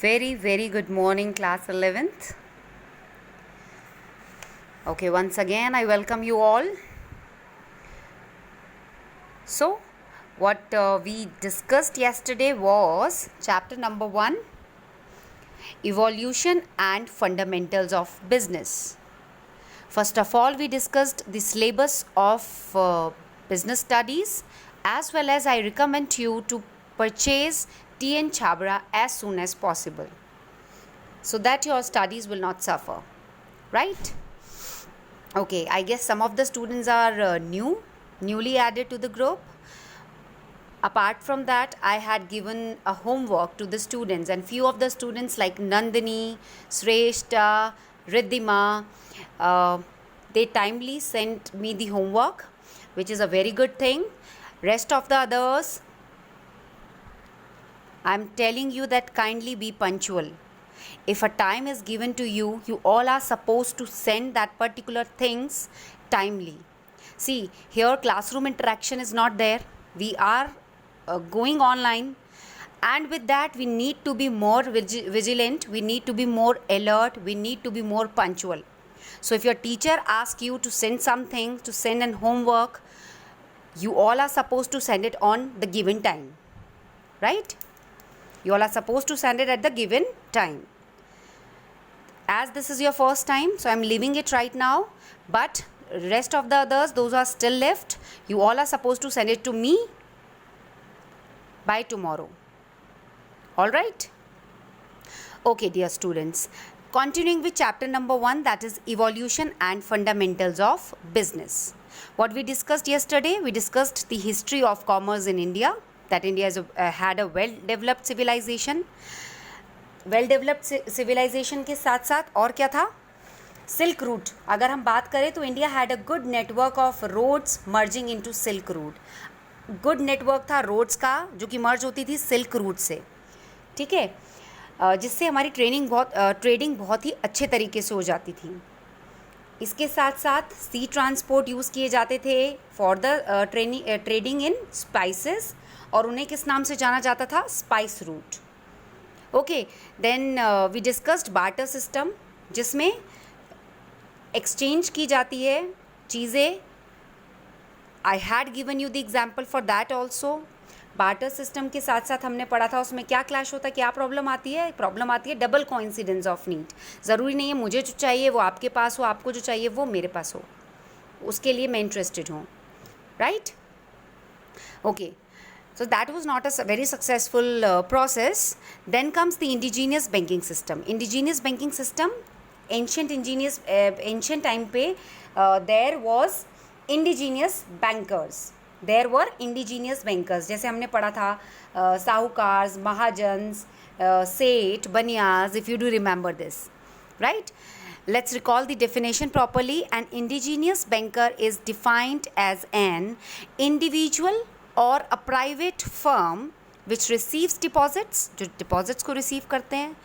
Very good morning, class 11th. Okay, once again, I welcome you all. So, what we discussed yesterday was chapter number 1, Evolution and Fundamentals of Business. First of all, we discussed the syllabus of business studies, as well as I recommend you to purchase T.N. Chhabra as soon as possible, so that your studies will not suffer, right? Okay, I guess some of the students are newly added to the group. Apart from that, I had given a homework to the students, and few of the students like Nandini, Shrestha, Riddhima, they timely sent me the homework, which is a very good thing. Rest of the others, I'm telling you that kindly be punctual. If a time is given to you, you all are supposed to send that particular things timely. See, here classroom interaction is not there. We are going online, and with that we need to be more vigilant, we need to be more alert, we need to be more punctual. So if your teacher asks you to send something, to send an homework, you all are supposed to send it on the given time, right? You all are supposed to send it at the given time. As this is your first time, so I'm leaving it right now, but rest of the others, those are still left, you all are supposed to send it to me by tomorrow. All right? Okay, dear students, continuing with chapter number 1, that is Evolution and Fundamentals of Business. What we discussed yesterday, we discussed the history of commerce in India, that India had a well-developed civilization. Well developed civilisation के साथ साथ और क्या था? Silk route. अगर हम बात करें तो India had a good network of roads merging into silk route. Good network था रोड्स का, जो कि मर्ज होती थी सिल्क रूट से, ठीक है, जिससे हमारी ट्रेडिंग बहुत ही अच्छे तरीके से हो जाती थी. इसके साथ साथ सी ट्रांसपोर्ट यूज़ किए जाते थे for the trading in spices, और उन्हें किस नाम से जाना जाता था? Spice route. Okay, then we discussed barter system, जिसमें एक्सचेंज की जाती है चीज़ें. I had given you the example for that also. Barter system के साथ साथ हमने पढ़ा था उसमें क्या क्लैश होता है, क्या प्रॉब्लम आती है? प्रॉब्लम आती है डबल कोइंसिडेंस ऑफ नीड. ज़रूरी नहीं है मुझे जो चाहिए वो आपके पास हो, आपको जो चाहिए वो मेरे पास हो, उसके लिए मैं इंटरेस्टेड हूँ, right? Okay, so that was not a very successful process. Then comes the indigenous banking system. Indigenous banking system, ancient time पे there was indigenous bankers. There were indigenous bankers. जैसे हमने पढ़ा था साहूकार्स, महाजन्स, सेठ, Banias, if you do remember this, right? Let's recall the definition properly. An indigenous banker is defined as an individual और a private firm which receives deposits, जो deposits को receive करते हैं.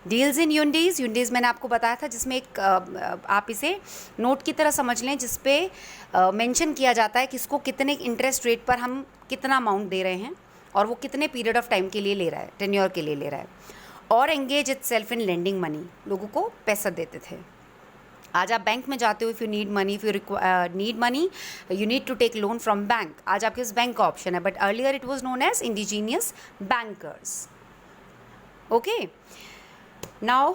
Deals in unities. यूनिटीज़ मैंने आपको बताया था, जिसमें एक आप इसे नोट की तरह समझ लें, जिस पे मेंशन किया जाता है किसको कितने इंटरेस्ट रेट पर हम कितना अमाउंट दे रहे हैं, और वो कितने पीरियड ऑफ टाइम के लिए ले रहा है, टेन्योर के लिए ले रहा है. और engage it self in lending money, लोगों को पैसा देते थे. आज आप बैंक में जाते हो, if you need money, if you need money, you need to take loan from bank. आज आपके पास बैंक का ऑप्शन है, but earlier it was known as indigenous bankers. Okay, now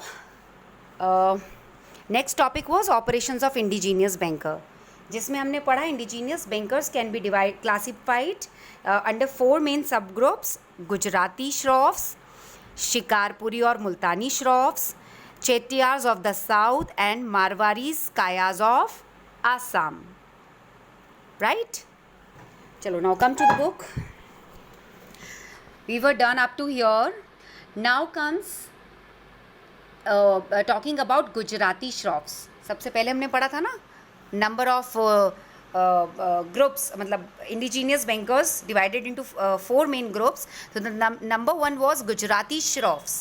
next topic was operations of indigenous banker, जिसमें हमने पढ़ा indigenous bankers can be classified under 4 main sub groups: Gujarati Shroffs, Shikarpuri और Multani Shroffs, Chettiars of the south, and Marwaris Kayas of Assam. Right? Chalo, now come to the book. We were done up to here. Now comes talking about Gujarati Shroffs. सबसे पहले हमने पढ़ा था ना, number of groups, मतलब indigenous bankers divided into 4 main groups. So the number 1 was Gujarati Shroffs.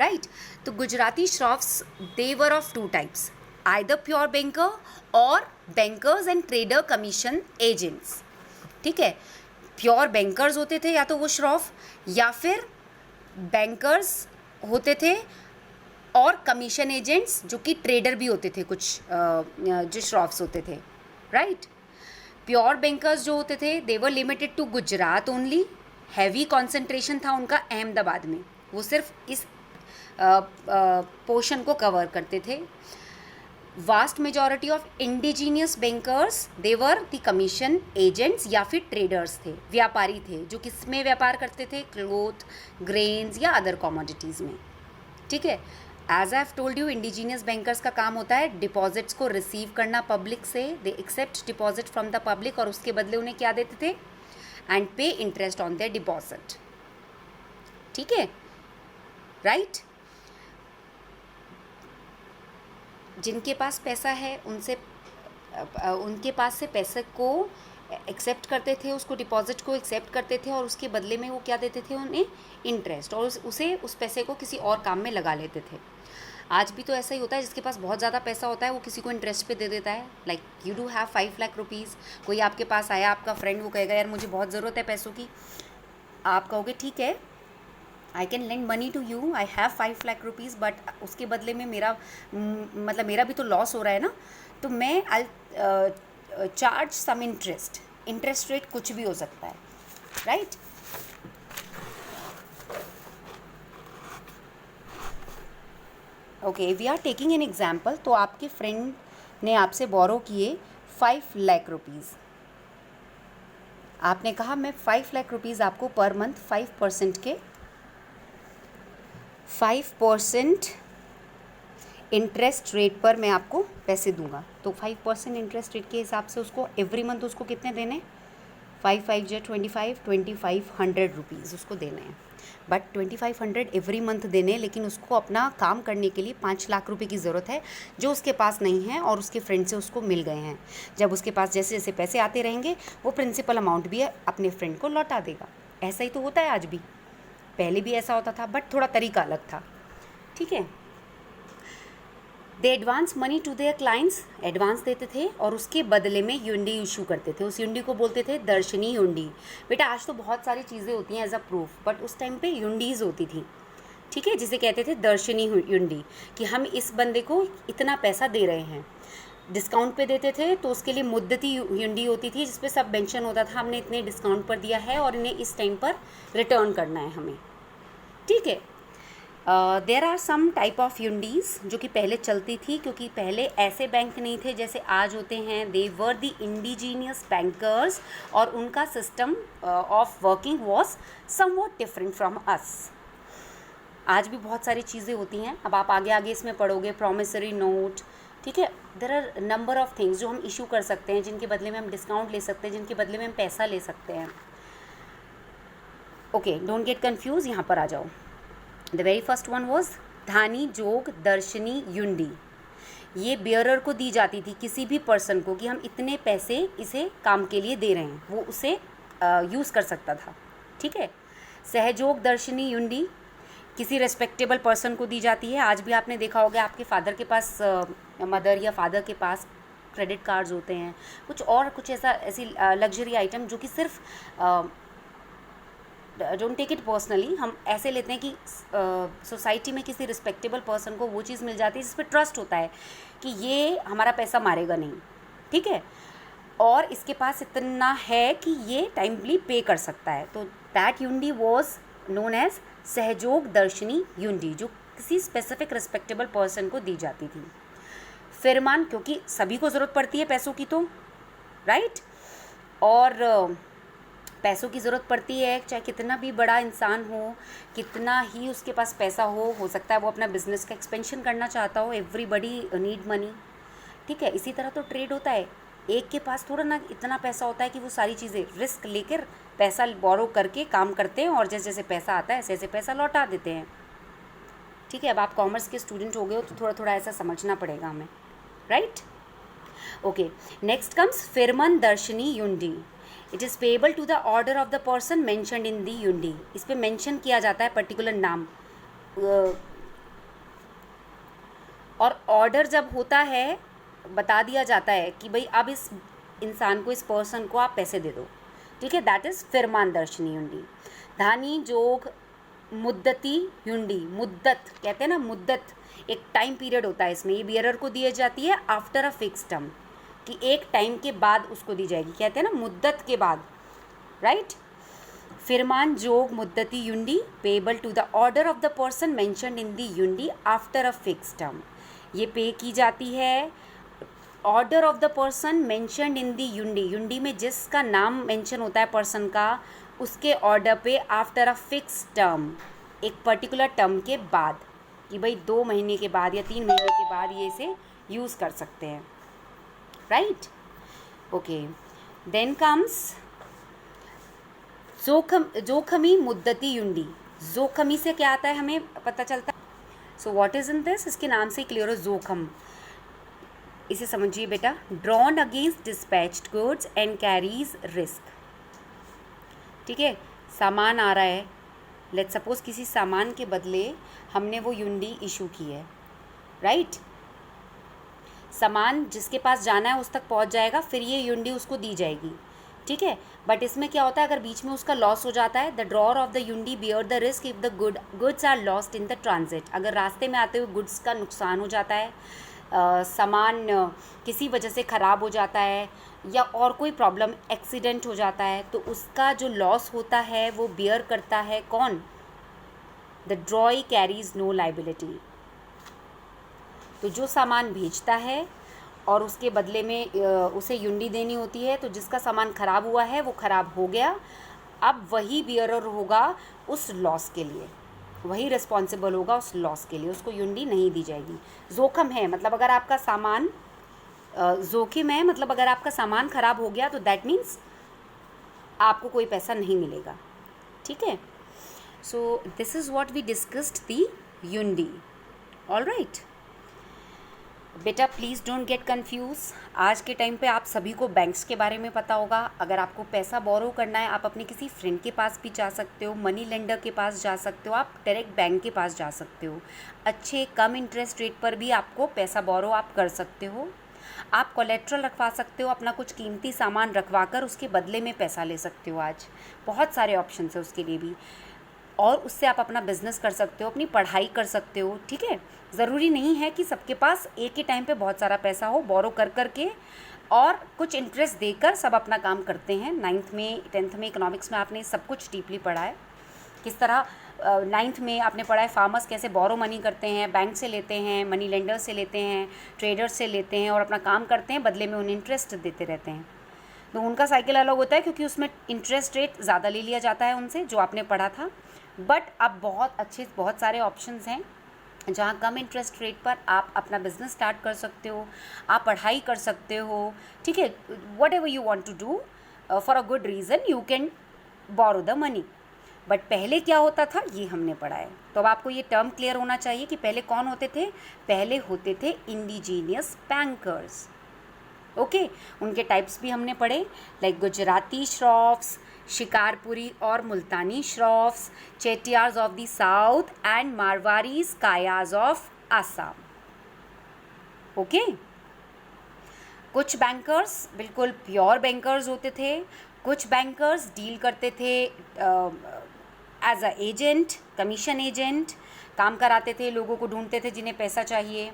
Right? तो Gujarati shroffs, they were of 2 types, either pure banker और bankers and trader commission agents. ठीक है, प्योर बैंकर्स होते थे या तो वो श्रॉफ, या फिर बैंकर्स होते थे, और कमीशन एजेंट्स जो कि ट्रेडर भी होते थे, कुछ जो श्रॉफ्स होते थे, राइट। प्योर बैंकर्स जो होते थे they were limited to Gujarat only, heavy concentration था उनका अहमदाबाद में, वो सिर्फ इस पोर्शन को कवर करते थे। Vast majority of indigenous bankers they were the commission agents या फिर ट्रेडर्स थे, व्यापारी थे, जो किस में व्यापार करते थे, क्लोथ, ग्रेन्स या अदर कमोडिटीज़ में, ठीक है। As I have told you, indigenous bankers का काम होता है डिपॉजिट्स को रिसीव करना पब्लिक से, they accept deposit from the public, और उसके बदले उन्हें क्या देते थे, एंड पे इंटरेस्ट ऑन देयर डिपॉजिट, ठीक है, राइट। जिनके पास पैसा है उनके पास से पैसे को एक्सेप्ट करते थे, उसको डिपॉजिट को एक्सेप्ट करते थे, और उसके बदले में वो क्या देते थे, उन्हें इंटरेस्ट, और उस पैसे को किसी और काम में लगा लेते थे। आज भी तो ऐसा ही होता है, जिसके पास बहुत ज़्यादा पैसा होता है वो किसी को इंटरेस्ट पे दे देता है। Like you do have 5 lakh rupees, कोई आपके पास आया, आपका फ्रेंड, वो कहेगा यार मुझे बहुत ज़रूरत है पैसों की, आप कहोगे ठीक है I can lend money to you, I have 5 lakh rupees, but उसके बदले में मेरा मतलब मेरा भी तो लॉस हो रहा है ना, तो मैं I charge some interest rate कुछ भी हो सकता है, right. Okay, we are taking an example. तो आपके फ्रेंड ने आपसे बोरो किए 5 लाख रुपीज़, आपने कहा मैं 5 लाख रुपीज़ आपको पर मंथ 5% इंटरेस्ट रेट पर मैं आपको पैसे दूंगा। तो 5% इंटरेस्ट रेट के हिसाब से उसको एवरी मंथ उसको कितने देने, 5 5 जो 2500 रुपीज़ उसको देने हैं। बट 2500 एवरी मंथ देने, लेकिन उसको अपना काम करने के लिए 5 लाख रुपए की ज़रूरत है, जो उसके पास नहीं है और उसके फ्रेंड से उसको मिल गए हैं। जब उसके पास जैसे जैसे पैसे आते रहेंगे वो प्रिंसिपल अमाउंट भी अपने फ्रेंड को लौटा देगा। ऐसा ही तो होता है आज भी, पहले भी ऐसा होता था, बट थोड़ा तरीका अलग था, ठीक है। They advance money to their clients, advance देते थे और उसके बदले में यूंडी इशू करते थे। उस यूंडी को बोलते थे दर्शनी यूंडी। बेटा आज तो बहुत सारी चीज़ें होती हैं एज अ प्रूफ, बट उस टाइम पे यूंडीज़ होती थी, ठीक है, जिसे कहते थे दर्शनी यूंडी, कि हम इस बंदे को इतना पैसा दे रहे हैं। डिस्काउंट पे देते थे तो उसके लिए मुद्दती यूंडी होती थी, जिसपे सब मेंशन होता था हमने इतने डिस्काउंट पर दिया है और इन्हें इस टाइम पर रिटर्न करना है हमें, ठीक है। There are some type of hundis जो कि पहले चलती थी, क्योंकि पहले ऐसे बैंक नहीं थे जैसे आज होते हैं। दे वर द इंडिजीनियस बैंकर्स, और उनका system of working was somewhat different from us. आज भी बहुत सारी चीज़ें होती हैं, अब आप आगे आगे इसमें पढ़ोगे, प्रॉमिसरी नोट, ठीक है। There are number of things जो हम इशू कर सकते हैं, जिनके बदले में हम डिस्काउंट ले सकते हैं, जिनके बदले में हम पैसा ले सकते हैं। ओके, डोंट गेट कन्फ्यूज, यहाँ पर आ जाओ। The very first one was Dhani Jog Darshani यूंडी। ये बियरर को दी जाती थी, किसी भी पर्सन को, कि हम इतने पैसे इसे काम के लिए दे रहे हैं, वो उसे यूज़ कर सकता था, ठीक है। सहयोग दर्शनी यूंडी किसी रेस्पेक्टेबल पर्सन को दी जाती है। आज भी आपने देखा होगा आपके फादर के पास, मदर या फादर के पास क्रेडिट कार्ड्स होते हैं, कुछ ऐसी लग्जरी आइटम जो कि सिर्फ डोंट टेक इट पर्सनली, हम ऐसे लेते हैं कि सोसाइटी में किसी रिस्पेक्टेबल पर्सन को वो चीज़ मिल जाती है जिस पर ट्रस्ट होता है कि ये हमारा पैसा मारेगा नहीं, ठीक है, और इसके पास इतना है कि ये टाइमली पे कर सकता है। तो दैट यूंडी वॉज नोन एज सहयोग दर्शनी यूंडी, जो किसी स्पेसिफिक रिस्पेक्टेबल पर्सन को दी जाती थी। फिरमान, क्योंकि सभी को ज़रूरत पड़ती है पैसों की, तो राइट, और पैसों की ज़रूरत पड़ती है, चाहे कितना भी बड़ा इंसान हो, कितना ही उसके पास पैसा हो सकता है वो अपना बिजनेस का एक्सपेंशन करना चाहता हो। एवरीबडी नीड मनी, ठीक है। इसी तरह तो ट्रेड होता है, एक के पास थोड़ा ना इतना पैसा होता है कि वो सारी चीज़ें रिस्क लेकर पैसा बोरो करके काम करते हैं, और जैसे जैसे पैसा आता है ऐसे ऐसे पैसा लौटा देते हैं, ठीक है। अब आप कॉमर्स के स्टूडेंट हो गए हो तो थोड़ा थोड़ा ऐसा समझना पड़ेगा हमें, right. Okay, next comes Firman Darshani hundi. It is payable to the order of the person mentioned in the hundi. इस पर मैंशन किया जाता है पर्टिकुलर नाम, और ऑर्डर जब होता है बता दिया जाता है कि भाई अब इस इंसान को, इस पर्सन को आप पैसे दे दो, ठीक है। दैट इज़ फिरमान दर्शनी यूंडी। धानी जोग मुद्दती युंडी, मुद्दत कहते हैं ना, मुद्दत एक टाइम पीरियड होता है इसमें, ये बियरर को दी जाती है आफ्टर अ फिक्स टर्म, कि एक टाइम के बाद उसको दी जाएगी, कहते हैं ना मुद्दत के बाद, right. Firman Jog Muddati hundi payable to the order of the person mentioned in the hundi after a fix term, ये पे की जाती है order of the person mentioned in the hundi, hundi में जिसका नाम मेंशन होता है पर्सन का, उसके ऑर्डर पे आफ्टर अ फिक्स टर्म, एक पर्टिकुलर टर्म के बाद, कि भाई 2 महीने के बाद या 3 महीने के बाद ये इसे यूज़ कर सकते हैं, राइट। ओके, देन कम्स जोखमी मुद्दती युंडी, जोखमी से क्या आता है हमें पता चलता है। So what is in this, इसके नाम से क्लियर हो, जोखम, इसे समझिए बेटा, drawn against dispatched goods and carries risk, ठीक है। सामान आ रहा है, लेट्स सपोज किसी सामान के बदले हमने वो युंडी इशू की है, राइट। सामान जिसके पास जाना है उस तक पहुंच जाएगा, फिर ये युंडी उसको दी जाएगी, ठीक है। बट इसमें क्या होता है, अगर बीच में उसका लॉस हो जाता है, the drawer of the hundi bear the risk if the goods are lost in the transit, अगर रास्ते में आते हुए गुड्स का नुकसान हो जाता है, सामान किसी वजह से ख़राब हो जाता है, या और कोई प्रॉब्लम एक्सीडेंट हो जाता है, तो उसका जो लॉस होता है वो बियर करता है कौन, the drawee carries no liability. तो जो सामान भेजता है और उसके बदले में उसे युंडी देनी होती है, तो जिसका सामान ख़राब हुआ है वो ख़राब हो गया, अब वही बियरर होगा उस लॉस के लिए, वही रिस्पॉन्सिबल होगा उस लॉस के लिए, उसको युंडी नहीं दी जाएगी। जोखम है मतलब अगर आपका सामान, जोखिम है मतलब अगर आपका सामान ख़राब हो गया तो दैट मीन्स आपको कोई पैसा नहीं मिलेगा, ठीक है। So this is what we discussed the hundi, all right. बेटा प्लीज़ डोंट गेट कंफ्यूज, आज के टाइम पे आप सभी को बैंक्स के बारे में पता होगा। अगर आपको पैसा बोरो करना है, आप अपने किसी फ्रेंड के पास भी जा सकते हो, मनी लेंडर के पास जा सकते हो, आप डायरेक्ट बैंक के पास जा सकते हो, अच्छे कम इंटरेस्ट रेट पर भी आपको पैसा बोरो आप कर सकते हो। आप कोलेट्रल रखवा सकते हो, अपना कुछ कीमती सामान रखवा कर उसके बदले में पैसा ले सकते हो। आज बहुत सारे ऑप्शन है उसके लिए भी, और उससे आप अपना बिजनेस कर सकते हो, अपनी पढ़ाई कर सकते हो, ठीक है। ज़रूरी नहीं है कि सबके पास एक ही टाइम पे बहुत सारा पैसा हो, बोरो कर कर के और कुछ इंटरेस्ट देकर सब अपना काम करते हैं। 9th में 10th में इकोनॉमिक्स में आपने सब कुछ डीपली पढ़ा है, किस तरह 9th में आपने पढ़ा है फार्मर्स कैसे बोरो मनी करते हैं, बैंक से लेते हैं, मनी लेंडर से लेते हैं, ट्रेडर्स से लेते हैं और अपना काम करते हैं, बदले में उन्हें इंटरेस्ट देते रहते हैं। तो उनका साइकिल अलग होता है क्योंकि उसमें इंटरेस्ट रेट ज़्यादा ले लिया जाता है उनसे, जो आपने पढ़ा था। बट अब बहुत सारे ऑप्शंस हैं जहाँ कम इंटरेस्ट रेट पर आप अपना बिजनेस स्टार्ट कर सकते हो, आप पढ़ाई कर सकते हो, ठीक है। Whatever you want to do for a good reason you can borrow the money. But पहले क्या होता था ये हमने पढ़ा है, तो अब आपको ये टर्म क्लियर होना चाहिए कि पहले कौन होते थे। पहले होते थे इंडिजीनियस बैंकर्स, ओके। उनके टाइप्स भी हमने पढ़े, लाइक गुजराती श्रॉफ्स, शिकारपुरी और Multani shroffs, Chettiars of the south and Marwaris Kayas of Assam, okay. कुछ बैंकर्स बिल्कुल प्योर बैंकर्स होते थे, कुछ बैंकर्स डील करते थे as a agent, commission agent, काम कराते थे, लोगों को ढूंढते थे जिन्हें पैसा चाहिए।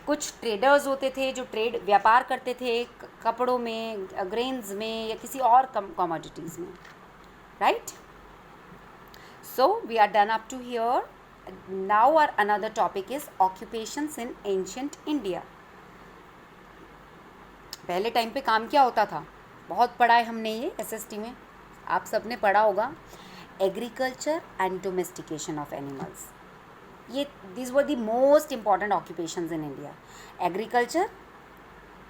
कुछ ट्रेडर्स होते थे जो व्यापार करते थे कपड़ों में, ग्रेन्स में या किसी और कमोडिटीज़ में, right. So we are done up to here. Now our another topic is occupations in ancient India. पहले टाइम पे काम क्या होता था, बहुत पढ़ा है हमने ये SST में, आप सब ने पढ़ा होगा। Agriculture and domestication of animals, ये these were the most important occupations in India. Agriculture,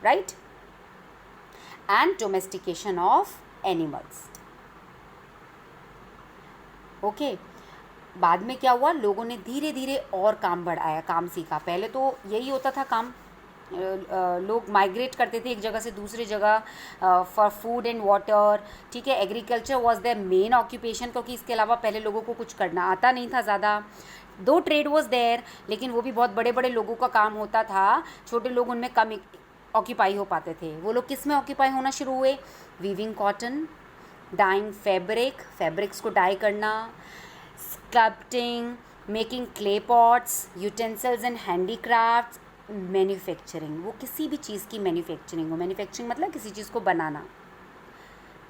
right, and domestication of animals. Okay. बाद में क्या हुआ, लोगों ने धीरे धीरे और काम बढ़ाया, काम सीखा। पहले तो यही होता था काम, लोग माइग्रेट करते थे एक जगह से दूसरी जगह फॉर फूड एंड वाटर, ठीक है। Agriculture was their main occupation, क्योंकि इसके अलावा पहले लोगों को कुछ करना आता नहीं था ज़्यादा। दो ट्रेड वाज देयर, लेकिन वो भी बहुत बड़े बड़े लोगों का काम होता था, छोटे लोग उनमें कम ऑक्यूपाई हो पाते थे। वो लोग किस में ऑक्यूपाई होना शुरू हुए, वीविंग कॉटन, डाइंग फैब्रिक्स को डाई करना, sculpting, making clay pots, utensils and handicrafts, manufacturing, वो किसी भी चीज़ की मैन्युफैक्चरिंग हो, मैन्युफैक्चरिंग मतलब किसी चीज़ को बनाना,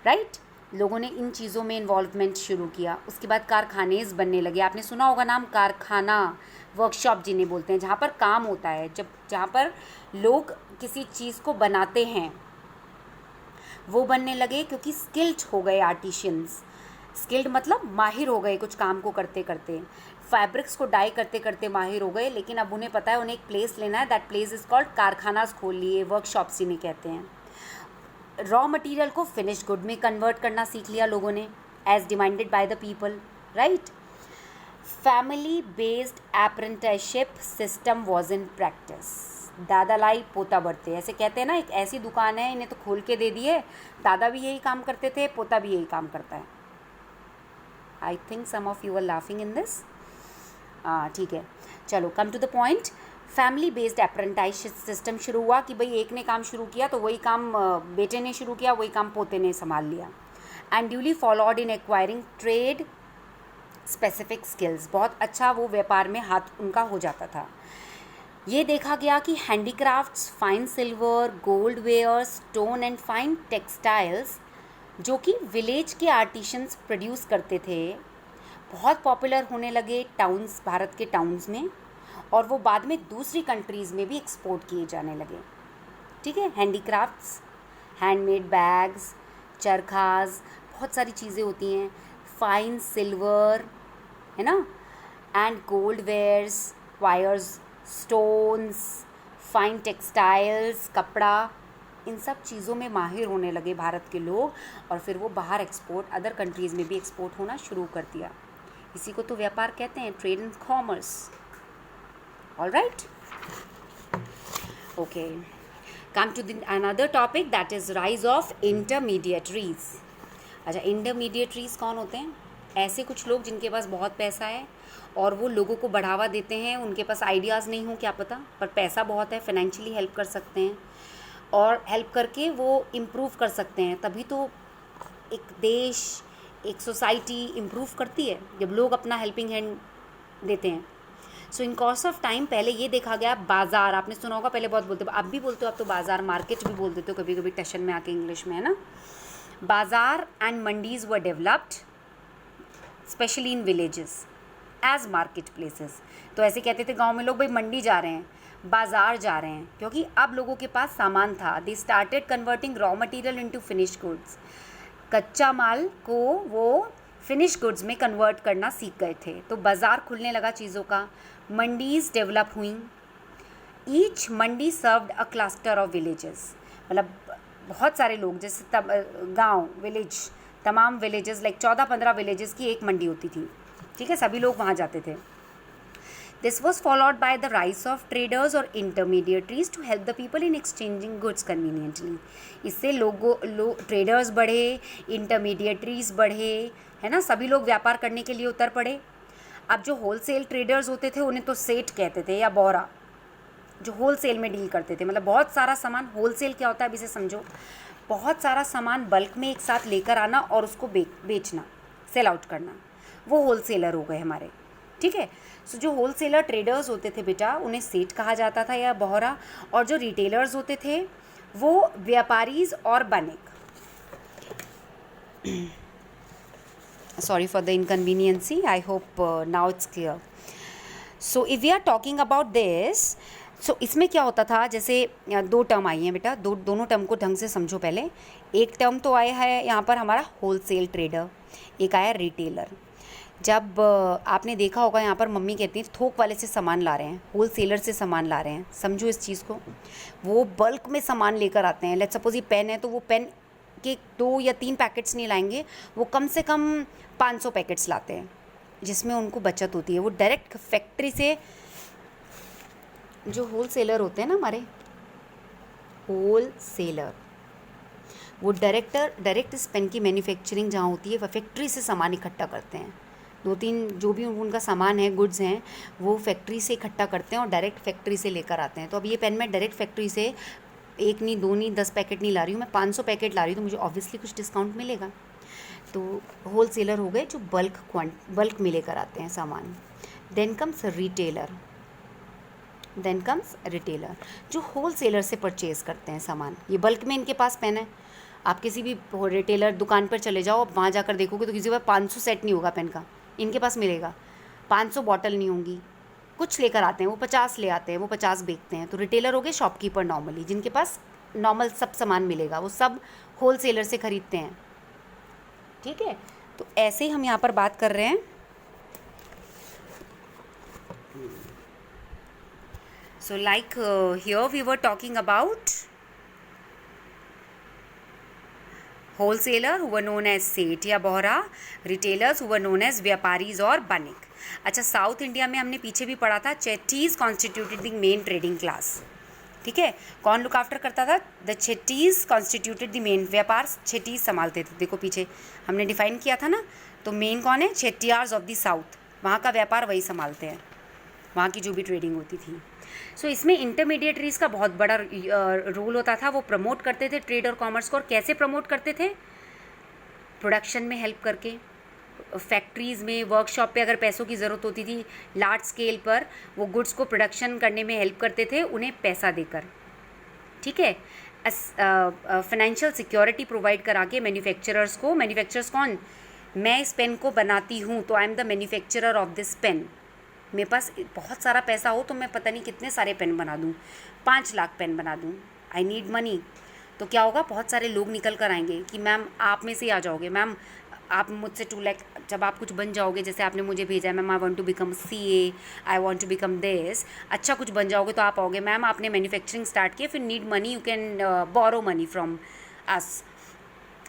राइट। लोगों ने इन चीज़ों में इन्वॉल्वमेंट शुरू किया। उसके बाद कारखानेज बनने लगे। आपने सुना होगा नाम कारखाना, वर्कशॉप जिन्हें बोलते हैं, जहाँ पर काम होता है, जहाँ पर लोग किसी चीज़ को बनाते हैं, वो बनने लगे क्योंकि स्किल्ड हो गए आर्टिशियंस। स्किल्ड मतलब माहिर हो गए कुछ काम को करते करते, फैब्रिक्स को डाई करते करते माहिर हो गए। लेकिन अब उन्हें पता है उन्हें एक प्लेस लेना है, दैट प्लेस इज़ कॉल्ड कारखानाज खोल लिए, वर्कशॉप्स इन्हें कहते हैं। रॉ मटेरियल को फिनिश गुड में कन्वर्ट करना सीख लिया लोगों ने, as demanded by the people, right. Family based apprenticeship system was in practice. दादा लाई पोता बढ़ते, ऐसे कहते हैं ना, एक ऐसी दुकान है इन्हें तो खोल के दे दिए, दादा भी यही काम करते थे, पोता भी यही काम करता है। I think some of you are laughing in this. ठीक है, चलो come to the point. Family based apprenticeship system शुरू हुआ कि भाई एक ने काम शुरू किया तो वही काम बेटे ने शुरू किया, वही काम पोते ने संभाल लिया। And duly followed in acquiring trade specific skills, बहुत अच्छा वो व्यापार में हाथ उनका हो जाता था। ये देखा गया कि handicrafts, fine silver, gold ware, stone and fine textiles जो कि विलेज के आर्टिशंस प्रोड्यूस करते थे, बहुत पॉपुलर होने लगे टाउन्स, भारत के टाउन्स में, और वो बाद में दूसरी कंट्रीज़ में भी एक्सपोर्ट किए जाने लगे। ठीक है, हैंडीक्राफ्ट्स, हैंडमेड बैग्स, चरखास, बहुत सारी चीज़ें होती हैं, फाइन सिल्वर, है ना, and gold wares, wires, stones, fine textiles, कपड़ा, इन सब चीज़ों में माहिर होने लगे भारत के लोग, और फिर वो बाहर एक्सपोर्ट, अदर कंट्रीज़ में भी एक्सपोर्ट होना शुरू कर दिया। इसी को तो व्यापार कहते हैं, trade and commerce. All right, okay, come to another topic, that is rise of intermediaries. अच्छा, इंटरमीडिएटरीज कौन होते हैं? ऐसे कुछ लोग जिनके पास बहुत पैसा है और वो लोगों को बढ़ावा देते हैं, उनके पास आइडियाज़ नहीं हो क्या पता, पर पैसा बहुत है, फाइनेंशियली हेल्प कर सकते हैं, और हेल्प करके वो इम्प्रूव कर सकते हैं। तभी तो एक देश, एक सोसाइटी इम्प्रूव करती है, जब लोग अपना हेल्पिंग हैंड देते हैं। सो इन कोर्स ऑफ टाइम पहले ये देखा गया, बाज़ार, आपने सुना होगा, पहले बहुत बोलते हो, आप भी बोलते हो, आप तो बाज़ार, मार्केट भी बोल देते हो कभी कभी टशन में आके इंग्लिश में, है ना। बाज़ार and mandis were developed specially in villages as market places. तो ऐसे कहते थे गांव में लोग, भाई मंडी जा रहे हैं, बाज़ार जा रहे हैं, क्योंकि अब लोगों के पास सामान था। They started converting raw material into finish goods. कच्चा माल को वो फिनिश गुड्स में कन्वर्ट करना सीख गए थे, तो बाज़ार खुलने लगा चीज़ों का। मंडीज़ डेवलप हुई। Each Mandi served a cluster of villages, मतलब बहुत सारे लोग, जैसे गांव, विलेज, तमाम विलेजेस, लाइक 14-15 विलेजेस की एक मंडी होती थी। ठीक है, सभी लोग वहाँ जाते थे। This was followed by the rise of traders और intermediaries to help the people in exchanging goods conveniently. इससे ट्रेडर्स बढ़े, इंटरमीडिएटरीज बढ़े, है ना, सभी लोग व्यापार करने के लिए उतर पड़े। अब जो होलसेल ट्रेडर्स होते थे उन्हें तो सेठ कहते थे, या बोरा, जो होलसेल में डील करते थे, मतलब बहुत सारा सामान। होलसेल क्या होता है, अब इसे समझो, बहुत सारा सामान बल्क में एक साथ लेकर आना और उसको बेचना, सेल आउट करना, वो होलसेलर हो गए हमारे। ठीक है, सो जो होलसेलर ट्रेडर्स होते थे बेटा, उन्हें सेठ कहा जाता था या बोहरा, और जो रिटेलर्स होते थे वो व्यापारीज और Banik. Sorry for the inconveniency, I hope now it's clear. So if we are talking about this, so इसमें क्या होता था, जैसे 2 टर्म आई हैं बेटा, दोनों टर्म को ढंग से समझो पहले। एक टर्म तो आया है यहाँ पर हमारा होलसेल ट्रेडर, एक आया रिटेलर। जब आपने देखा होगा यहाँ पर मम्मी कहती हैं थोक वाले से सामान ला रहे हैं, होलसेलर से सामान ला रहे हैं, समझो इस चीज़ को। वो बल्क में सामान लेकर आते हैं। लेट्स सपोज ये पेन है, तो वो पेन के 2 या 3 पैकेट्स नहीं लाएंगे, वो कम से कम 500 पैकेट्स लाते हैं, जिसमें उनको बचत होती है। वो डायरेक्ट फैक्ट्री से, जो होलसेलर होते हैं ना हमारे होलसेलर, वो डायरेक्ट इस पेन की मैन्युफैक्चरिंग जहाँ होती है, वह फैक्ट्री से सामान इकट्ठा करते हैं। 2-3 जो भी उनका सामान है, गुड्स हैं, वो फैक्ट्री से इकट्ठा करते हैं और डायरेक्ट फैक्ट्री से लेकर आते हैं। तो अब ये पेन मैं डायरेक्ट फैक्ट्री से 1 नहीं 2 नहीं 10 पैकेट नहीं ला रही हूँ, मैं 500 पैकेट ला रही हूँ, तो मुझे ऑब्वियसली कुछ डिस्काउंट मिलेगा। तो होल सेलर हो गए जो बल्क में लेकर आते हैं सामान। देन कम्स रिटेलर जो होल सेलर से परचेज़ करते हैं सामान। ये बल्क में इनके पास पेन है। आप किसी भी रिटेलर दुकान पर चले जाओ, वहाँ जाकर देखोगे तो किसी के पास 500 सेट नहीं होगा पेन का, इनके पास मिलेगा। 500 बॉटल नहीं होंगी, कुछ लेकर आते हैं, वो 50 ले आते हैं, वो 50 बेचते हैं। तो रिटेलर हो गए शॉपकीपर नॉर्मली, जिनके पास नॉर्मल सब सामान मिलेगा, वो सब होल सेलर से ख़रीदते हैं। ठीक है, तो ऐसे ही हम यहाँ पर बात कर रहे हैं। So like here we were talking about wholesaler who were known as सेठ या Bohra, retailers who were known as व्यापारीज और बनिक। अच्छा, साउथ इंडिया में हमने पीछे भी पढ़ा था, Chetties constituted the main trading class. ठीक है, कौन लुक आफ्टर करता था? The Chetties constituted the main, व्यापार चेट्टीज संभालते थे। देखो पीछे हमने डिफाइन किया था ना, तो मेन कौन है? चेट्टियार्स ऑफ द साउथ, वहाँ का व्यापार वही संभालते हैं, वहाँ की जो भी ट्रेडिंग होती थी। सो इसमें इंटरमीडिएटरीज़ का बहुत बड़ा रोल होता था। वो प्रमोट करते थे ट्रेड और कॉमर्स को। और कैसे प्रमोट करते थे? प्रोडक्शन में हेल्प करके, फैक्ट्रीज़ में, वर्कशॉप पे अगर पैसों की ज़रूरत होती थी लार्ज स्केल पर, वो गुड्स को प्रोडक्शन करने में हेल्प करते थे, उन्हें पैसा देकर। ठीक है, फाइनेंशियल सिक्योरिटी प्रोवाइड करा के मैन्युफैक्चरर्स को। मैन्युफैक्चरर्स कौन? मैं इस पेन को बनाती हूँ तो I am the manufacturer of this pen. मेरे पास बहुत सारा पैसा हो तो मैं पता नहीं कितने सारे पेन बना दूँ, 5 लाख पेन बना दूँ। आई नीड मनी। तो क्या होगा? बहुत सारे लोग निकल कर आएंगे कि मैम आप में से आ जाओगे, मैम आप मुझसे 2 लाख, जब आप कुछ बन जाओगे, जैसे आपने मुझे भेजा है ma'am I want to become CA, I want to become this, अच्छा कुछ बन जाओगे तो आप आओगे, मैम आपने मैन्युफैक्चरिंग स्टार्ट किया, फिर need money, you can borrow money from us.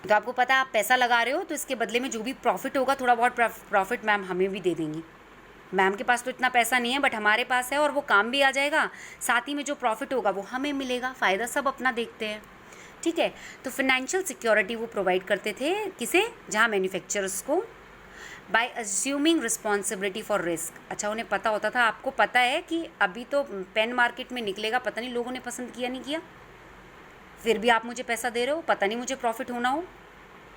तो आपको पता है आप पैसा लगा रहे हो, तो इसके बदले में जो भी प्रॉफिट होगा, थोड़ा बहुत प्रॉफिट मैम हमें भी दे देंगी। मैम के पास तो इतना पैसा नहीं है बट हमारे पास है, और वो काम भी आ जाएगा, साथ ही में जो प्रॉफिट होगा वो हमें मिलेगा। फ़ायदा सब अपना देखते हैं। ठीक है, तो फाइनेंशियल सिक्योरिटी वो प्रोवाइड करते थे किसे? जहाँ मैन्युफैक्चरर्स को, by assuming responsibility for risk. अच्छा, उन्हें पता होता था, आपको पता है कि अभी तो पेन मार्केट में निकलेगा, पता नहीं लोगों ने पसंद किया नहीं किया, फिर भी आप मुझे पैसा दे रहे हो, पता नहीं मुझे प्रॉफिट होना हो।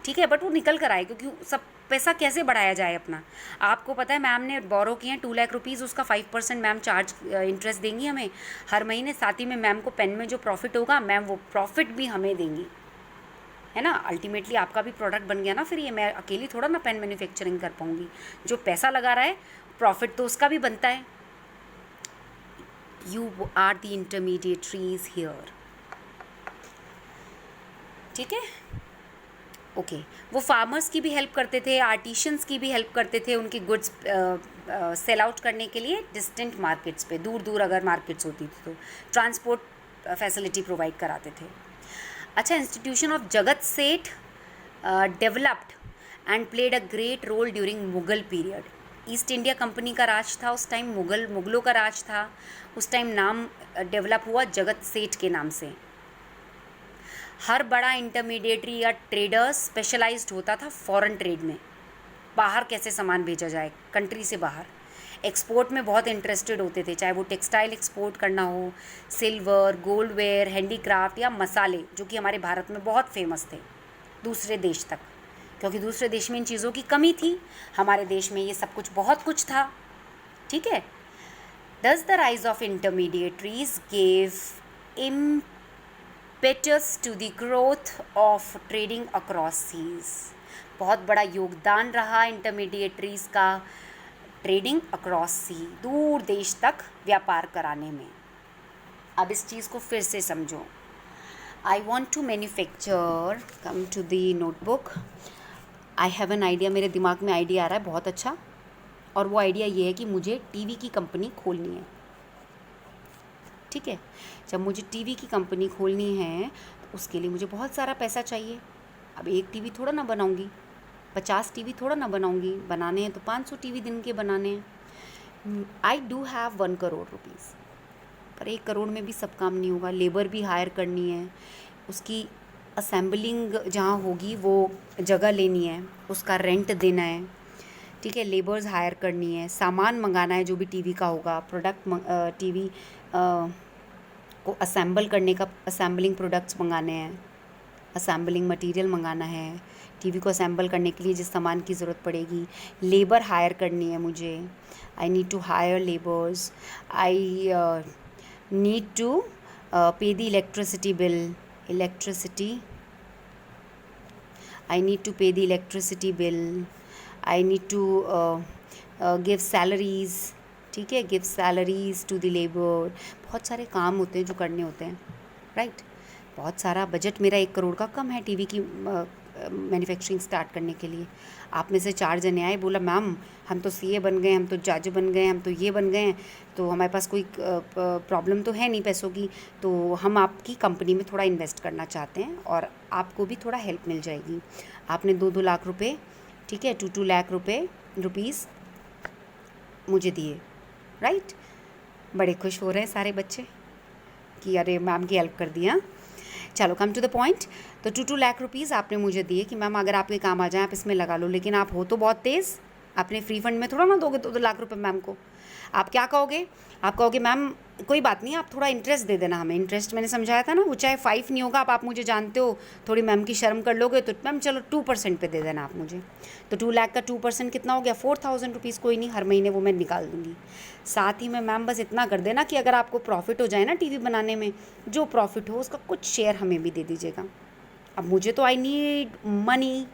ठीक है, बट वो निकल कर आए, क्योंकि सब पैसा कैसे बढ़ाया जाए अपना। आपको पता है मैम ने बोरो किए हैं 2 लाख रुपीज़, उसका 5% मैम चार्ज इंटरेस्ट देंगी हमें हर महीने। साथ ही में मैम को पेन में जो प्रॉफिट होगा, मैम वो प्रॉफिट भी हमें देंगी, है ना। अल्टीमेटली आपका भी प्रोडक्ट बन गया ना फिर ये। मैं अकेली थोड़ा ना पेन मैन्युफैक्चरिंग कर पाऊँगी, जो पैसा लगा रहा है प्रॉफिट तो उसका भी बनता है। You are the intermediaries here. ठीक है, ओके वो फार्मर्स की भी हेल्प करते थे, आर्टिशंस की भी हेल्प करते थे, उनकी गुड्स सेल आउट करने के लिए डिस्टेंट मार्केट्स पे, दूर दूर अगर मार्केट्स होती थी तो ट्रांसपोर्ट फैसिलिटी प्रोवाइड कराते थे। अच्छा, institution of Jagat Seth developed and played a great role during Mughal period. East India Company का राज था उस टाइम, मुगलों का राज था उस टाइम। नाम डेवलप हुआ जगत सेठ के नाम से। हर बड़ा इंटरमीडिएटरी या ट्रेडर स्पेशलाइज्ड होता था फॉरेन ट्रेड में, बाहर कैसे सामान भेजा जाए, कंट्री से बाहर। एक्सपोर्ट में बहुत इंटरेस्टेड होते थे, चाहे वो टेक्सटाइल एक्सपोर्ट करना हो, सिल्वर, गोल्डवेयर, हैंडीक्राफ्ट या मसाले, जो कि हमारे भारत में बहुत फेमस थे दूसरे देश तक, क्योंकि दूसरे देश में इन चीज़ों की कमी थी, हमारे देश में ये सब कुछ बहुत कुछ था। ठीक है, Thus the rise of intermediaries gave impetus to the growth of trading across seas। बहुत बड़ा योगदान रहा इंटरमीडिएटरीज का ट्रेडिंग अक्रॉस सी, दूर देश तक व्यापार कराने में। अब इस चीज़ को फिर से समझो। I want to manufacture, come to the notebook, I have an idea, मेरे दिमाग में आइडिया आ रहा है बहुत अच्छा, और वो आइडिया ये है कि मुझे टीवी की कंपनी खोलनी है। ठीक है, जब मुझे टीवी की कंपनी खोलनी है तो उसके लिए मुझे बहुत सारा पैसा चाहिए। अब एक टीवी थोड़ा ना बनाऊंगी, 50 टीवी थोड़ा ना बनाऊंगी, बनाने हैं तो 500 टीवी दिन के बनाने हैं। I do have 1 crore rupees, पर 1 करोड़ में भी सब काम नहीं होगा, लेबर भी हायर करनी है, उसकी असेंबलिंग जहाँ होगी वो जगह लेनी है, उसका रेंट देना है। ठीक है, लेबर्स हायर करनी है, सामान मंगाना है जो भी टीवी का होगा, प्रोडक्ट टीवी को असेंबल करने का, असेंबलिंग प्रोडक्ट्स मंगाने हैं, असेंबलिंग मटेरियल मंगाना है, टीवी को असेंबल करने के लिए जिस सामान की ज़रूरत पड़ेगी, लेबर हायर करनी है मुझे, I need to hire labours, I need to pay the electricity bill, electricity, I need to pay the electricity bill, I need to give salaries, ठीक है, give salaries to the labor। बहुत सारे काम होते हैं जो करने होते हैं, राइट। बहुत सारा बजट मेरा 1 करोड़ का कम है टीवी की मैन्युफैक्चरिंग स्टार्ट करने के लिए। आप में से 4 जने आए, बोला मैम हम तो सीए बन गए, हम तो जज बन गए, हम तो ये बन गए, तो हमारे पास कोई प्रॉब्लम तो है नहीं पैसों की, तो हम आपकी कंपनी में थोड़ा इन्वेस्ट करना चाहते हैं और आपको भी थोड़ा हेल्प मिल जाएगी। आपने 2-2 लाख रुपए, ठीक है, 2-2 लाख रुपीज़ मुझे दिए, राइट। बड़े खुश हो रहे हैं सारे बच्चे कि अरे मैम की हेल्प कर दिया। चलो कम टू द पॉइंट। तो 2-2 लाख रुपीज़ आपने मुझे दिए कि मैम अगर आपके काम आ जाए आप इसमें लगा लो, लेकिन आप हो तो बहुत तेज़, अपने फ्री फंड में थोड़ा ना दोगे 2-2 लाख रुपए मैम को। आप क्या कहोगे, आप कहोगे मैम कोई बात नहीं, आप थोड़ा इंटरेस्ट दे देना हमें। इंटरेस्ट मैंने समझाया था ना, वो चाहे 5 नहीं होगा, आप मुझे जानते हो, थोड़ी मैम की शर्म कर लोगे तो मैम चलो 2% पे दे देना आप मुझे। तो 2 लाख का 2% कितना हो गया, 4000 रुपीज़। कोई नहीं, हर महीने वो मैं निकाल दूँगी। साथ ही में मैम बस इतना कर देना कि अगर आपको प्रॉफिट हो जाए ना टीवी बनाने में, जो प्रॉफिट हो उसका कुछ शेयर हमें भी दे दीजिएगा। अब मुझे तो I need money,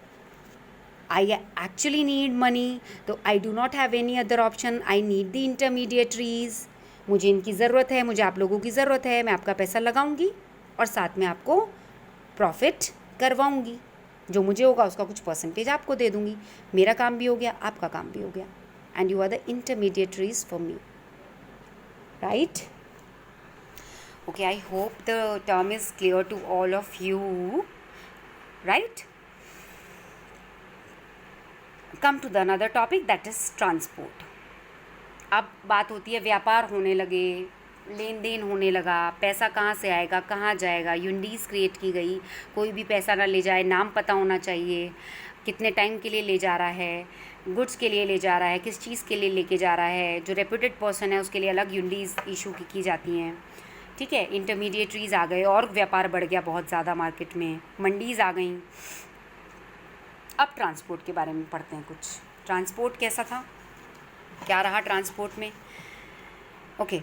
I actually need money, तो I do not have any other option, I need the intermediaries. मुझे इनकी ज़रूरत है, मुझे आप लोगों की ज़रूरत है, मैं आपका पैसा लगाऊंगी और साथ में आपको प्रॉफिट करवाऊंगी। जो मुझे होगा उसका कुछ परसेंटेज आपको दे दूंगी। मेरा काम भी हो गया, आपका काम भी हो गया, and you are the intermediaries for me, right. Okay, I hope the term is clear to all of you, right. Come to the another topic, that is transport. अब बात होती है, व्यापार होने लगे, लेन देन होने लगा, पैसा कहाँ से आएगा, कहाँ जाएगा, यूनिडीज़ क्रिएट की गई, कोई भी पैसा ना ले जाए, नाम पता होना चाहिए, कितने टाइम के लिए ले जा रहा है, गुड्स के लिए ले जा रहा है, किस चीज़ के लिए लेके जा रहा है, जो रेप्यूटेड पर्सन है उसके लिए अलग यूनिडीज़ इशू की जाती हैं, ठीक है। इंटरमीडिएटरीज आ गए और व्यापार बढ़ गया बहुत ज़्यादा मार्केट में, मंडीज़ आ गई। अब ट्रांसपोर्ट के बारे में पढ़ते हैं कुछ। ट्रांसपोर्ट कैसा था, क्या रहा ट्रांसपोर्ट में। Okay,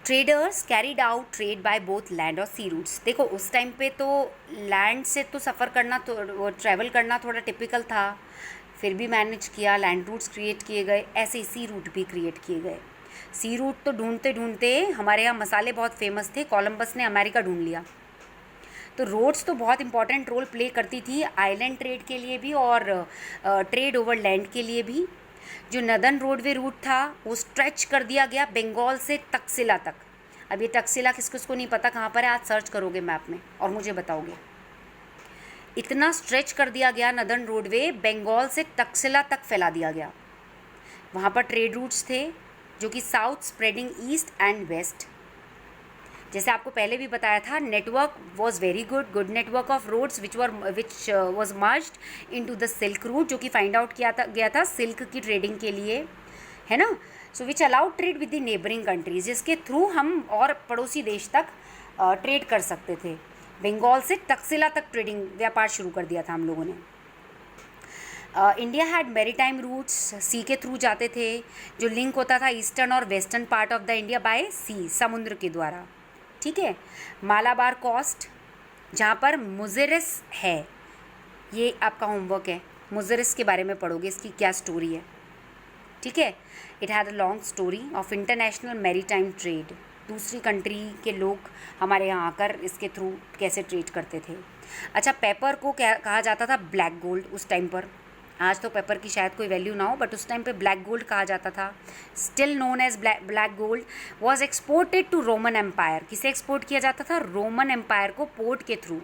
traders carried out trade by both land और सी रूट्स। देखो उस टाइम पे तो लैंड से तो सफ़र करना, तो ट्रैवल करना थोड़ा टिपिकल था, फिर भी मैनेज किया, लैंड रूट्स क्रिएट किए गए, ऐसे ही सी रूट भी क्रिएट किए गए। सी रूट तो ढूंढते ढूंढते हमारे यहाँ मसाले बहुत फेमस थे, कोलंबस ने अमेरिका ढूंढ लिया। तो रोड्स तो बहुत इंपॉर्टेंट रोल प्ले करती थी आइलैंड ट्रेड के लिए भी और ट्रेड ओवर लैंड के लिए भी। जो नदर्न रोडवे रूट था वो स्ट्रेच कर दिया गया बंगाल से तक्षशिला तक। अब ये तक्षशिला किस किस को नहीं पता कहाँ पर है, आज सर्च करोगे मैप में और मुझे बताओगे। इतना स्ट्रेच कर दिया गया नदर्न रोडवे, बंगाल से तक्षशिला तक फैला दिया गया। वहाँ पर ट्रेड रूट्स थे जो कि south spreading east and west. जैसे आपको पहले भी बताया था, network was very good network of roads which was merged into the silk route, जो कि फाइंड आउट गया था सिल्क की ट्रेडिंग के लिए, है ना। So which allowed trade with the neighbouring countries, जिसके थ्रू हम और पड़ोसी देश तक ट्रेड कर सकते थे। बंगाल से तक्षशिला तक ट्रेडिंग व्यापार शुरू कर दिया था हम लोगों ने। इंडिया हैड मैरीटाइम रूट्स, सी के थ्रू जाते थे, जो लिंक होता था ईस्टर्न और western part of the India by sea, समुद्र के द्वारा, ठीक है। मालाबार कोस्ट, जहाँ पर मुज़ेरिस है, ये आपका होमवर्क है, मुज़ेरिस के बारे में पढ़ोगे, इसकी क्या स्टोरी है, ठीक है। It had a long story of international maritime trade, दूसरी कंट्री के लोग हमारे यहाँ आकर इसके थ्रू कैसे ट्रेड करते थे। अच्छा, पेपर को क्या कहा जाता था, ब्लैक गोल्ड उस टाइम पर। आज तो पेपर की शायद कोई वैल्यू ना हो, बट उस टाइम पे ब्लैक गोल्ड कहा जाता था। Still known as black gold was exported to Roman empire. किसे एक्सपोर्ट किया जाता था, रोमन एम्पायर को पोर्ट के थ्रू।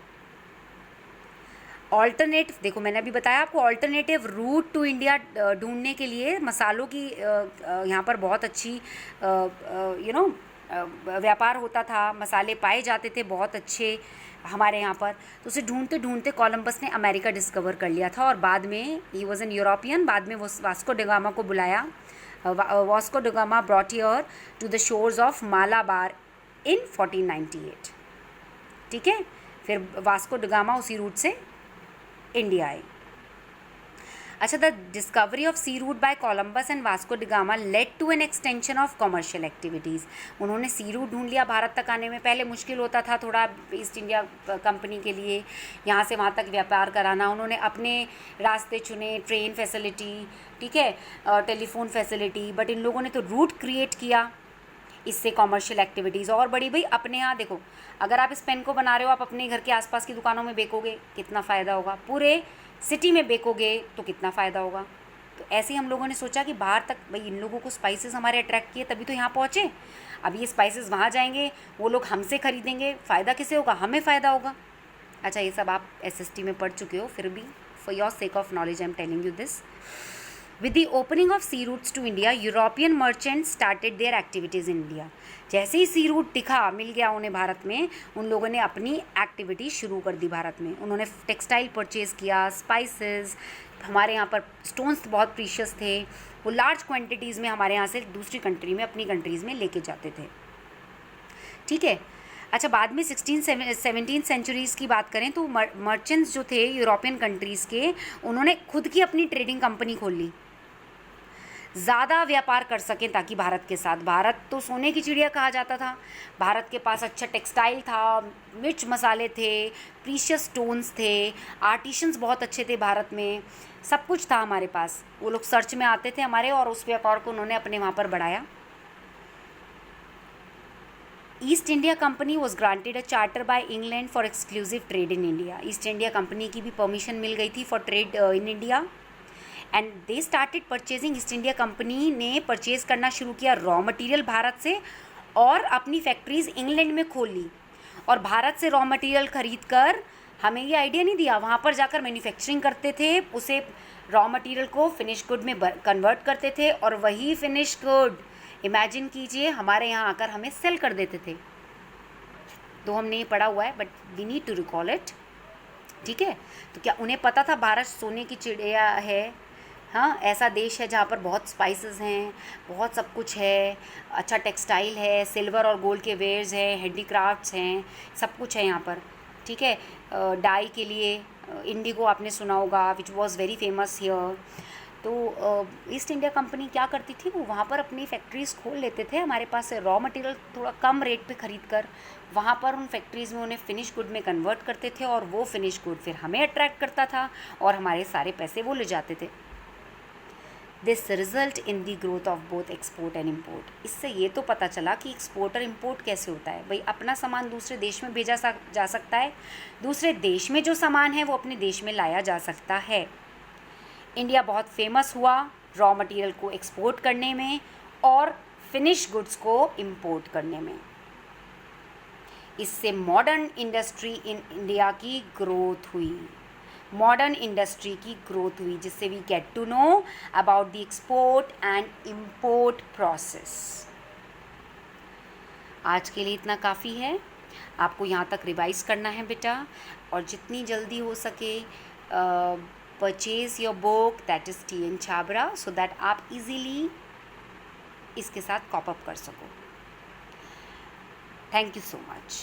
ऑल्टरनेटिव, देखो मैंने अभी बताया आपको, ऑल्टरनेटिव रूट टू इंडिया ढूंढने के लिए मसालों की यहाँ पर बहुत अच्छी व्यापार होता था, मसाले पाए जाते थे बहुत अच्छे हमारे यहाँ पर। तो उसे ढूंढते ढूंढते कोलंबस ने अमेरिका डिस्कवर कर लिया था, और बाद में ही वॉज एन यूरोपियन, बाद में वो वास्को डिगामा को बुलाया। Vasco da Gama brought here to the shores of Malabar in 1498, ठीक है। फिर वास्को डिगामा उसी रूट से इंडिया आए। अच्छा, the discovery of sea route by Columbus and Vasco da Gama led to an extension of commercial activities. उन्होंने sea root ढूंढ लिया भारत तक आने में। पहले मुश्किल होता था थोड़ा ईस्ट इंडिया कंपनी के लिए यहाँ से वहाँ तक व्यापार कराना। उन्होंने अपने रास्ते चुने, ट्रेन फैसिलिटी, ठीक है, टेलीफोन फैसिलिटी, बट इन लोगों ने तो रूट क्रिएट किया, इससे कॉमर्शियल एक्टिविटीज़ और बड़ी। भाई अपने यहाँ देखो, अगर आप इस पेन को बना रहे हो, आप अपने घर के आसपास की दुकानों में बेचोगे, कितना फ़ायदा होगा। पूरे सिटी में बेचोगे तो कितना फ़ायदा होगा। तो ऐसे ही हम लोगों ने सोचा कि बाहर तक, भाई इन लोगों को स्पाइसेस हमारे अट्रैक्ट किए तभी तो यहाँ पहुँचे। अब ये स्पाइसेस वहाँ जाएंगे, वो लोग हमसे खरीदेंगे, फ़ायदा किसे होगा? हमें फ़ायदा होगा। अच्छा, ये सब आप SST में पढ़ चुके हो, फिर भी for your sake of knowledge I am telling you this. With the opening of sea routes to India, European merchants started their activities in India. जैसे ही सी रूट दिखा, मिल गया उन्हें भारत में, उन लोगों ने अपनी एक्टिविटी शुरू कर दी भारत में। उन्होंने टेक्सटाइल परचेज़ किया, स्पाइसेस, हमारे यहाँ पर स्टोन्स बहुत प्रीशियस थे, वो लार्ज क्वांटिटीज़ में हमारे यहाँ से दूसरी कंट्री में, अपनी कंट्रीज़ में लेके जाते थे, ठीक है। अच्छा, बाद में 17th सेंचुरीज़ की बात करें तो मर्चेंट्स जो थे यूरोपियन कंट्रीज़ के, उन्होंने खुद की अपनी ट्रेडिंग कंपनी खोल ली, ज़्यादा व्यापार कर सकें ताकि भारत के साथ। भारत तो सोने की चिड़िया कहा जाता था। भारत के पास अच्छा टेक्सटाइल था, मिर्च मसाले थे, प्रीशियस स्टोन्स थे, आर्टिशंस बहुत अच्छे थे भारत में, सब कुछ था हमारे पास। वो लोग सर्च में आते थे हमारे, और उस व्यापार को उन्होंने अपने वहाँ पर बढ़ाया। East India company was granted a charter by England for exclusive trade in India. East India company की भी परमिशन मिल गई थी for trade in India, and they started purchasing. East India company ने परचेज़ करना शुरू किया रॉ मटेरियल भारत से, और अपनी फैक्ट्रीज़ इंग्लैंड में खोल ली। और भारत से रॉ मटेरियल खरीद कर, हमें ये आइडिया नहीं दिया, वहाँ पर जाकर मैन्युफैक्चरिंग करते थे, उसे रॉ मटेरियल को फिनिश गुड में कन्वर्ट करते थे, और वही फिनिश गुड, इमेजिन कीजिए, हमारे यहाँ आकर हमें सेल कर देते थे। तो हमने ये पढ़ा हुआ है, but we need to recall it, ठीक है। तो क्या उन्हें पता था भारत सोने की चिड़िया है? हाँ, ऐसा देश है जहाँ पर बहुत स्पाइसेस हैं, बहुत सब कुछ है, अच्छा टेक्सटाइल है, सिल्वर और गोल्ड के वेयर्स हैं, हैंडीक्राफ्ट्स हैं, सब कुछ है यहाँ पर, ठीक है। डाई के लिए इंडिगो आपने सुना होगा, which was very famous here. तो ईस्ट इंडिया कंपनी क्या करती थी, वो वहाँ पर अपनी फैक्ट्रीज़ खोल लेते थे, हमारे पास से रॉ मटेरियल थोड़ा कम रेट पे ख़रीद कर, वहाँ पर उन फैक्ट्रीज़ में उन्हें फिनिश गुड में कन्वर्ट करते थे, और वो फिनिश गुड फिर हमें अट्रैक्ट करता था, और हमारे सारे पैसे वो ले जाते थे। This result in the growth of both export and import. इससे ये तो पता चला कि एक्सपोर्ट और इम्पोर्ट कैसे होता है। भाई अपना सामान दूसरे देश में भेजा जा सकता है, दूसरे देश में जो सामान है वो अपने देश में लाया जा सकता है। इंडिया बहुत फेमस हुआ रॉ मटेरियल को एक्सपोर्ट करने में और फिनिश गुड्स को इम्पोर्ट करने में। इससे मॉडर्न इंडस्ट्री इन इंडिया की ग्रोथ हुई, मॉडर्न इंडस्ट्री की ग्रोथ हुई, जिससे we get to know about the export and import process. आज के लिए इतना काफ़ी है, आपको यहाँ तक रिवाइज करना है बेटा, और जितनी जल्दी हो सके purchase your book that is TN Chhabra, so that आप इजीली इसके साथ कॉप अप कर सको। Thank you so much.